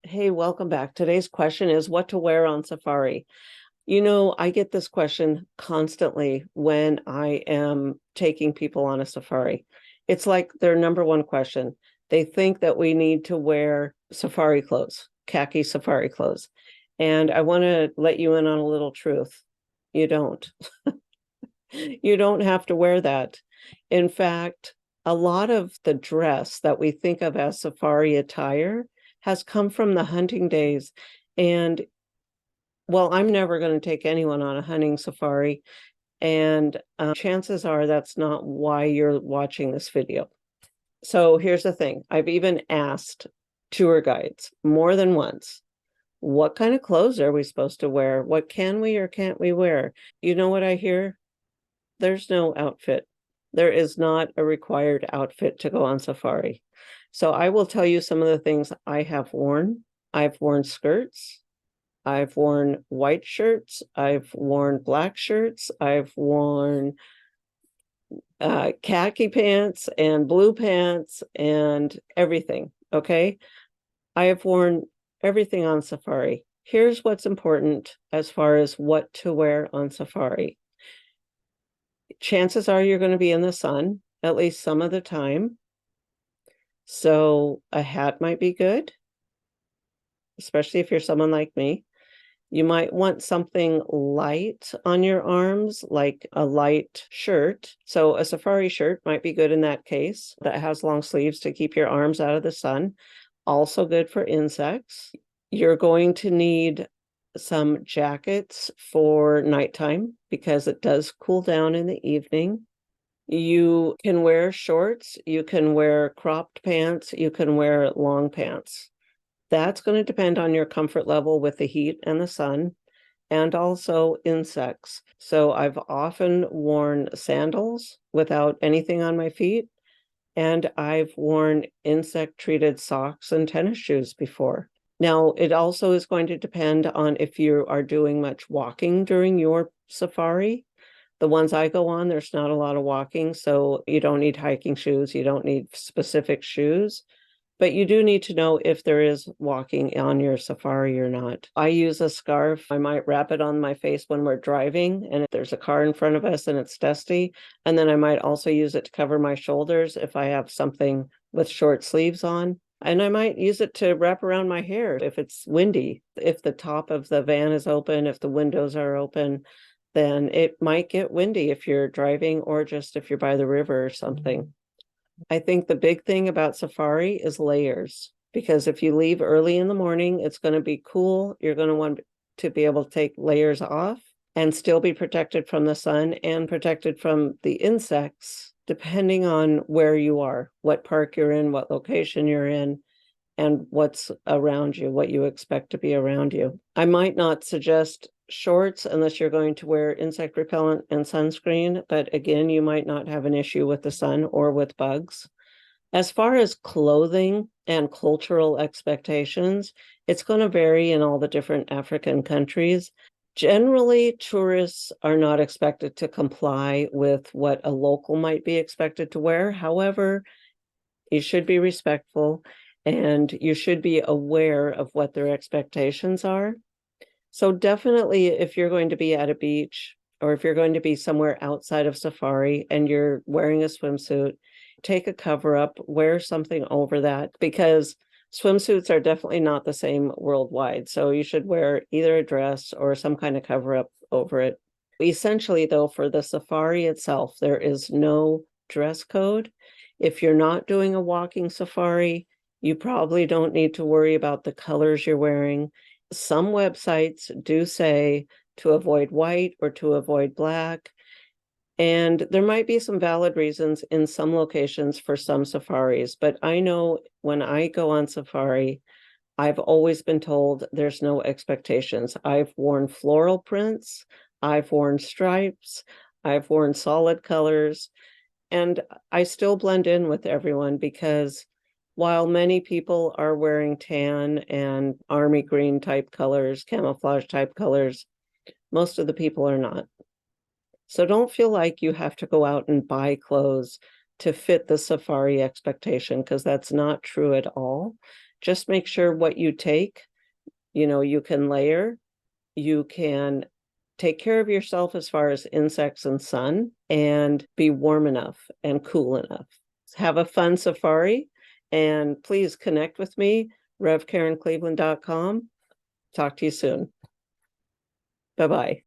Hey, welcome back. Today's question is what to wear on safari. I get this question constantly when I am taking people on a safari. It's like their number one question. They think that we need to wear safari clothes, khaki safari clothes. And I want to let you in on a little truth. You don't. You don't have to wear that. In fact, a lot of the dress that we think of as safari attire has come from the hunting days. And well, I'm never going to take anyone on a hunting safari. And chances are that's not why you're watching this video. So here's the thing. I've even asked tour guides more than once, what kind of clothes are we supposed to wear? What can we or can't we wear? You know what I hear? There's no outfit. There is not a required outfit to go on safari. So I will tell you some of the things I have worn. I've worn skirts. I've worn white shirts. I've worn black shirts. I've worn khaki pants and blue pants and everything. Okay. I have worn everything on safari. Here's what's important as far as what to wear on safari. Chances are you're going to be in the sun at least some of the time. So a hat might be good, especially if you're someone like me. You might want something light on your arms, like a light shirt. So a safari shirt might be good in that case, that has long sleeves to keep your arms out of the sun. Also good for insects. You're going to need some jackets for nighttime because it does cool down in the evening. You can wear shorts, you can wear cropped pants, you can wear long pants. That's going to depend on your comfort level with the heat and the sun, and also insects. So I've often worn sandals without anything on my feet, and I've worn insect-treated socks and tennis shoes before. Now, it also is going to depend on if you are doing much walking during your safari. The ones I go on, there's not a lot of walking, so you don't need hiking shoes, you don't need specific shoes. But you do need to know if there is walking on your safari or not. I use a scarf. I might wrap it on my face when we're driving and if there's a car in front of us and it's dusty. And then I might also use it to cover my shoulders if I have something with short sleeves on. And I might use it to wrap around my hair if it's windy. If the top of the van is open, if the windows are open, then it might get windy if you're driving or just if you're by the river or something. I think the big thing about safari is layers, because if you leave early in the morning, it's going to be cool. You're going to want to be able to take layers off and still be protected from the sun and protected from the insects, depending on where you are, what park you're in, what location you're in, and what's around you, what you expect to be around you. I might not suggest shorts unless you're going to wear insect repellent and sunscreen, but again, you might not have an issue with the sun or with bugs. As far as clothing and cultural expectations, it's going to vary in all the different African countries. Generally, tourists are not expected to comply with what a local might be expected to wear. However, you should be respectful and you should be aware of what their expectations are. So definitely, if you're going to be at a beach or if you're going to be somewhere outside of safari and you're wearing a swimsuit, take a cover up, wear something over that, because swimsuits are definitely not the same worldwide. So you should wear either a dress or some kind of cover up over it. Essentially, though, for the safari itself, there is no dress code. If you're not doing a walking safari, you probably don't need to worry about the colors you're wearing. Some websites do say to avoid white or to avoid black. And there might be some valid reasons in some locations for some safaris, but I know when I go on safari, I've always been told there's no expectations. I've worn floral prints, I've worn stripes, I've worn solid colors, and I still blend in with everyone because while many people are wearing tan and army green type colors, camouflage type colors, most of the people are not. So don't feel like you have to go out and buy clothes to fit the safari expectation, because that's not true at all. just make sure what you take, you can layer, you can take care of yourself as far as insects and sun, and be warm enough and cool enough. Have a fun safari, and please connect with me, revkarencleveland.com. Talk to you soon. Bye-bye.